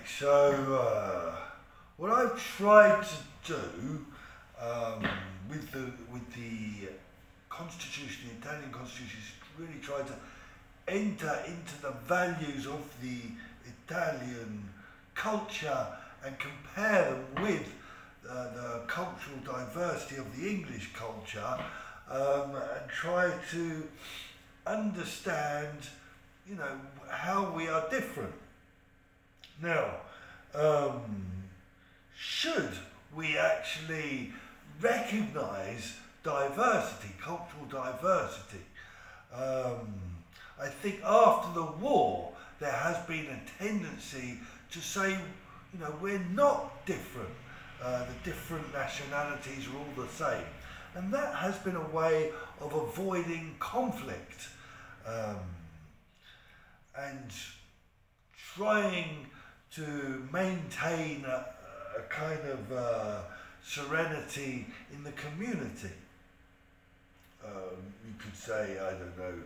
so what I've tried to do with the Constitution, the Italian Constitution, is really try to enter into the values of the Italian culture and compare them with the cultural diversity of the English culture, and try to understand, you know, how we are different. Now, should we actually recognise diversity, cultural diversity? I think after the war there has been a tendency to say, you know, we're not different. The different nationalities are all the same. And that has been a way of avoiding conflict, and trying to maintain a kind of serenity in the community. You could say, I don't know,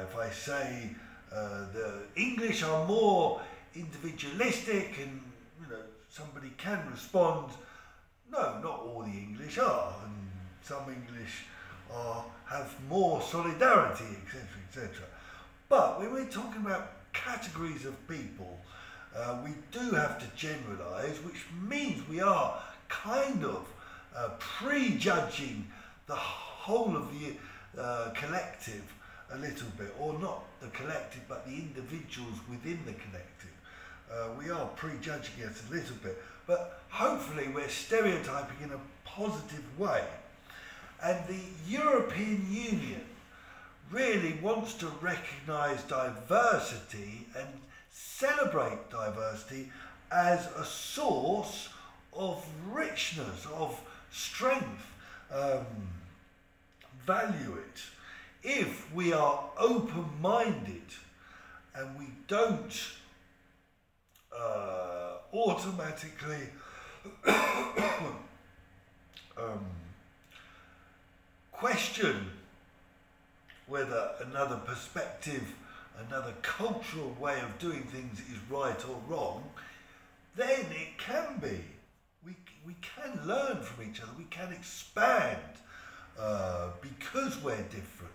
if I say the English are more individualistic, and you know, somebody can respond, no, not all the English are, and some English have more solidarity, etc., etc. But when we're talking about categories of people, we do have to generalise, which means we are kind of prejudging the whole of the collective a little bit, or not the collective but the individuals within the collective. We are prejudging it a little bit, but hopefully we're stereotyping in a positive way. And the European Union really wants to recognise diversity and celebrate diversity as a source of richness, of strength. Value it. If we are open-minded and we don't automatically question whether another perspective, another cultural way of doing things is right or wrong, then it can be. We can learn from each other, we can expand because we're different.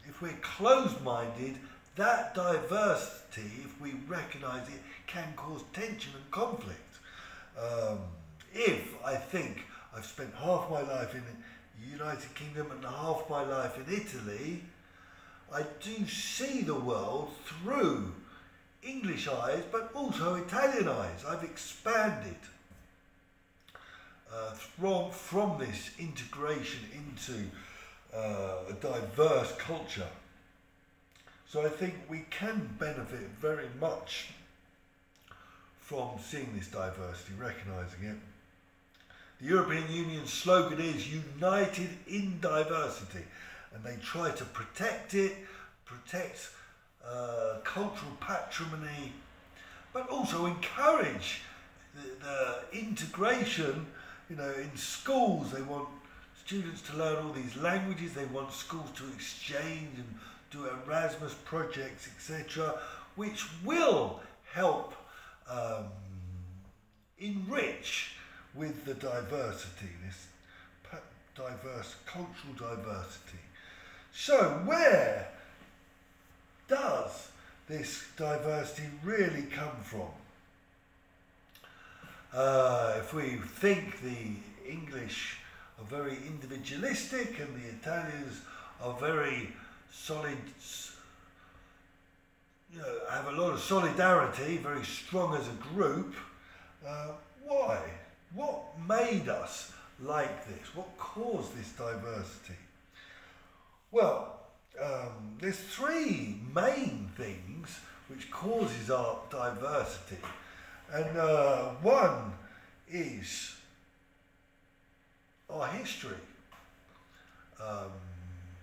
If we're closed-minded, that diversity, if we recognise it, can cause tension and conflict. If I think I've spent half my life in the United Kingdom and half my life in Italy, I do see the world through English eyes, but also Italian eyes. I've expanded from this integration into a diverse culture. So I think we can benefit very much from seeing this diversity, recognising it. The European Union slogan is United in Diversity, and they try to protect it, protect cultural patrimony, but also encourage the integration. You know, in schools they want students to learn all these languages, they want schools to exchange and do Erasmus projects, etc., which will help enrich with the diversity, this diverse cultural diversity. So where does this diversity really come from? If we think the English are very individualistic and the Italians are very solid, you know, have a lot of solidarity, very strong as a group, why? What made us like this? What caused this diversity? Well, there's three main things which causes our diversity, and one is our history.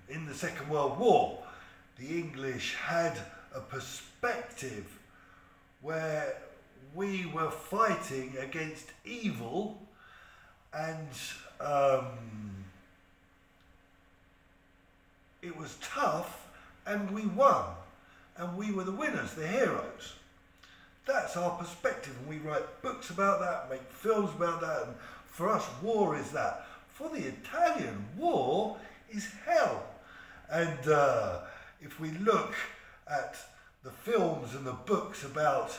In the Second World War, the English had a perspective where we were fighting against evil, and it was tough, and we won, and we were the winners, the heroes. that's our perspective, and we write books about that, make films about that, and for us war is that. For the Italian, war is hell. And if we look at the films and the books about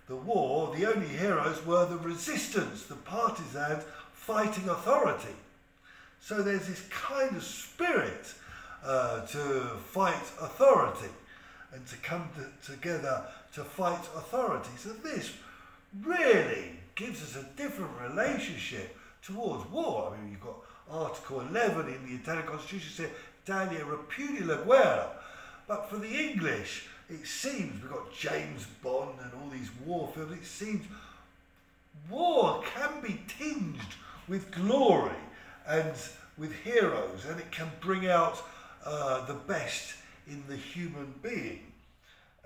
the war, the only heroes were the resistance, the partisans fighting authority. So there's this kind of spirit to fight authority and to come together to fight authority. So this really gives us a different relationship towards war. I mean, you've got Article 11 in the Italian Constitution says Italia repudia la guerra. But for the English, it seems, we've got James Bond and all these war films, it seems war can be tinged with glory and with heroes, and it can bring out the best in the human being.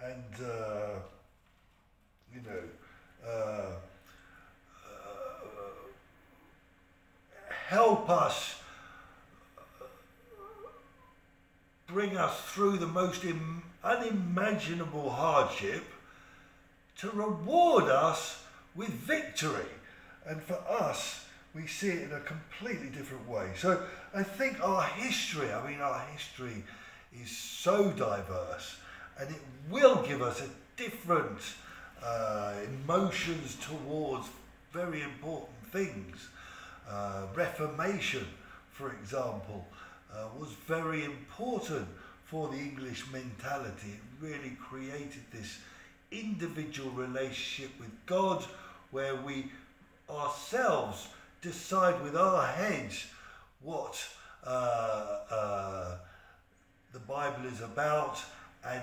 And, help us, bring us through the most unimaginable hardship to reward us with victory. And for us, we see it in a completely different way. So I think our history is so diverse, and it will give us a different emotions towards very important things. Reformation, for example, was very important for the English mentality. It really created this individual relationship with God, where we ourselves decide with our heads what the Bible is about, and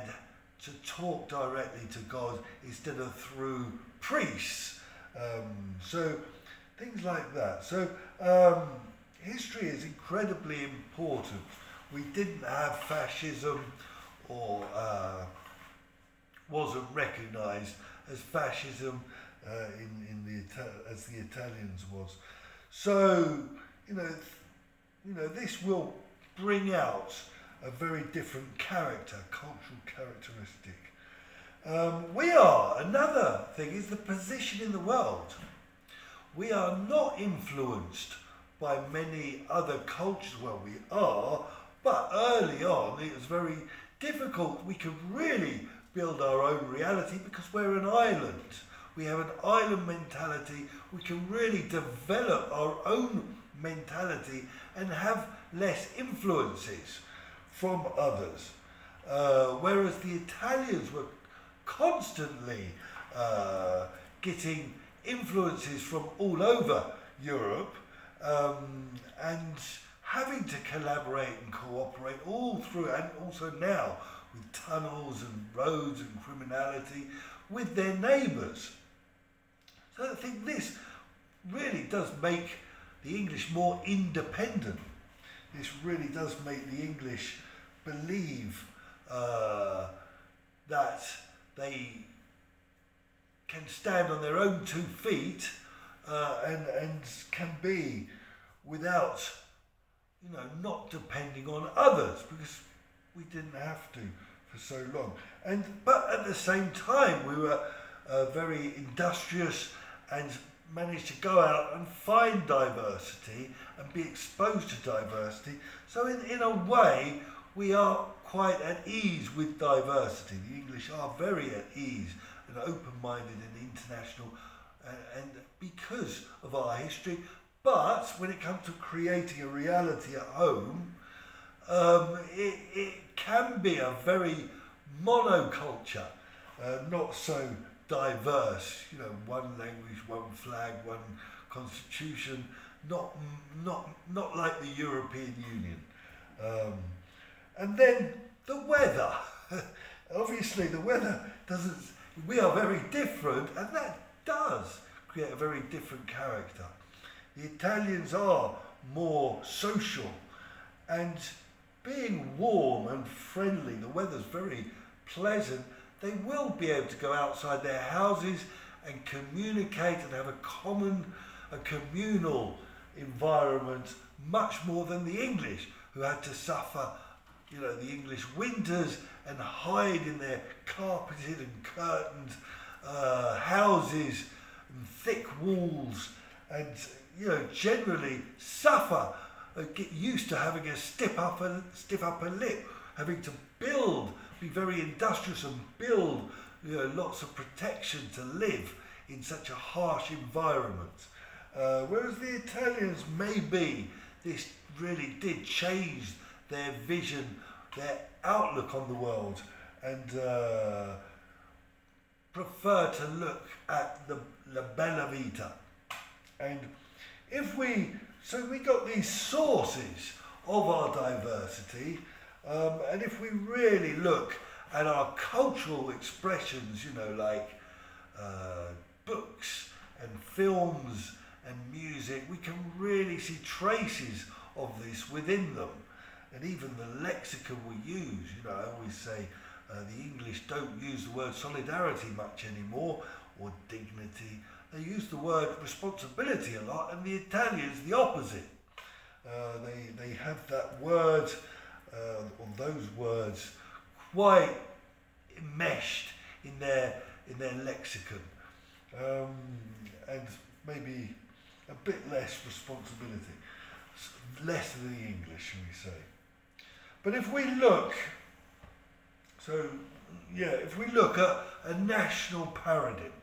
to talk directly to God instead of through priests. So things like that. So history is incredibly important. We didn't have fascism, or wasn't recognised as fascism as the Italians was. So this will bring out a very different character, cultural characteristic. Another thing is the position in the world. We are not influenced by many other cultures. Well, we are, but early on it was very difficult. We could really build our own reality because we're an island. We have an island mentality. We can really develop our own mentality and have less influences from others. Whereas the Italians were constantly getting influences from all over Europe, and having to collaborate and cooperate all through, and also now with tunnels and roads and criminality, with their neighbours. So I think this really does make the English more independent. This really does make the English believe that they can stand on their own 2 feet and can be without, not depending on others, because we didn't have to for so long. But at the same time, we were very industrious and managed to go out and find diversity and be exposed to diversity. So in a way, we are quite at ease with diversity. The English are very at ease and open-minded and international, and because of our history. But when it comes to creating a reality at home, it can be a very monoculture, not so diverse. One language, one flag, one constitution, not like the European Union. And then the weather. Obviously, the weather doesn't. We are very different, and that does create a very different character. The Italians are more social, and being warm and friendly, the weather's very pleasant, they will be able to go outside their houses and communicate and have a communal environment much more than the English, who had to suffer, the English winters and hide in their carpeted and curtained houses and thick walls, and generally suffer, get used to having a stiff upper lip, having to be very industrious and build lots of protection to live in such a harsh environment. Whereas the Italians, maybe this really did change their vision, their outlook on the world, and prefer to look at the La Bella Vita. And so we got these sources of our diversity, and if we really look at our cultural expressions, like books and films and music, we can really see traces of this within them. And even the lexicon we use, I always say the English don't use the word solidarity much anymore, or dignity. They use the word responsibility a lot, and the Italians the opposite. They have that word, or those words, quite enmeshed in their lexicon, and maybe a bit less responsibility, less than the English, shall we say. But if we look, if we look at a national paradigm,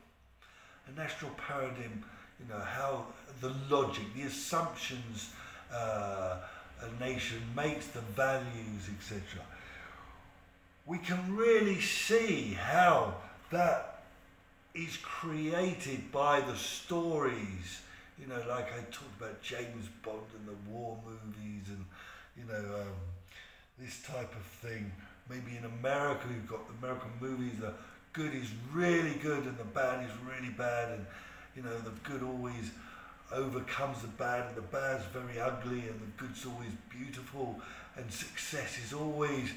how the logic, the assumptions a nation makes, the values, etc., we can really see how that is created by the stories, like I talked about James Bond and the war movies, and this type of thing. Maybe in America you've got the American movies, the good is really good and the bad is really bad, and the good always overcomes the bad, and the bad's very ugly and the good's always beautiful, and success is always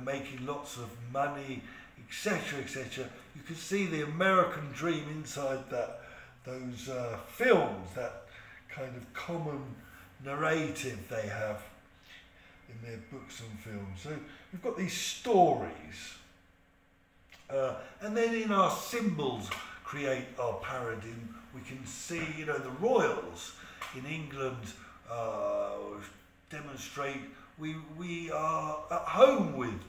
making lots of money, etc., etc. You can see the American dream inside those films, that kind of common narrative they have in their books and films. So we've got these stories, and then in our symbols create our paradigm. We can see, the royals in England demonstrate we are at home with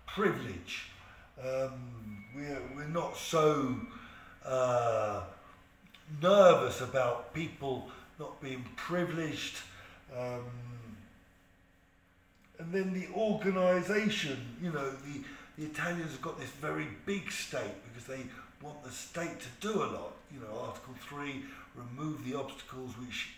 privilege. We're not so nervous about people not being privileged. And then the organisation, the Italians have got this very big state because they want the state to do a lot. Article 3, remove the obstacles which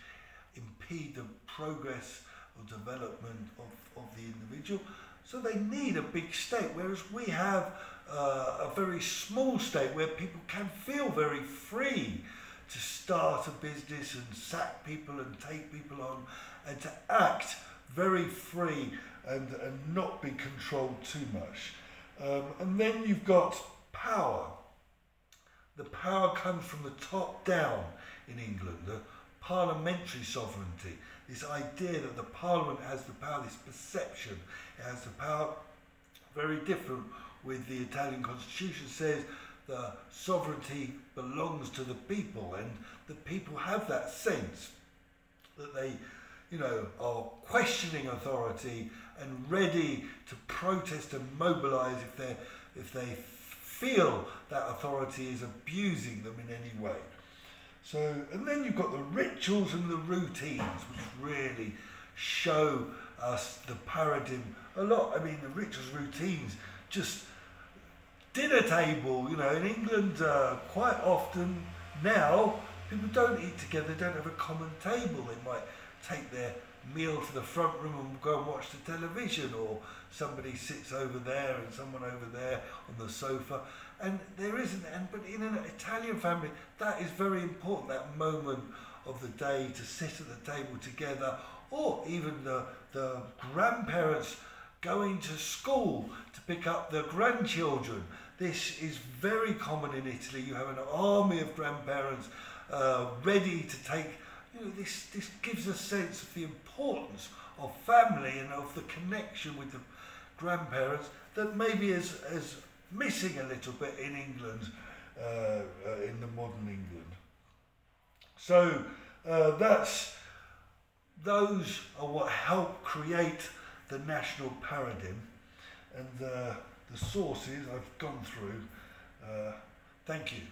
impede the progress or development of the individual. So they need a big state, whereas we have a very small state where people can feel very free to start a business and sack people and take people on, and to act very free and not be controlled too much. And then you've got power. The power comes from the top down in England, the parliamentary sovereignty, this idea that the parliament has the power, this perception, it has the power, very different with the Italian constitution, says the sovereignty belongs to the people, and the people have that sense that they are questioning authority and ready to protest and mobilise if they feel that authority is abusing them in any way. So, and then you've got the rituals and the routines, which really show us the paradigm a lot. I mean, the rituals, routines, just dinner table, in England quite often now, people don't eat together, they don't have a common table. They might take their meal to the front room and go and watch the television, or somebody sits over there and someone over there on the sofa, and there isn't. But in an Italian family, that is very important, that moment of the day to sit at the table together, or even the grandparents going to school to pick up their grandchildren. This is very common in Italy. You have an army of grandparents ready to take. This gives a sense of the importance of family and of the connection with the grandparents that maybe is missing a little bit in England. in the modern England. So those are what help create the national paradigm, and the sources I've gone through. Thank you.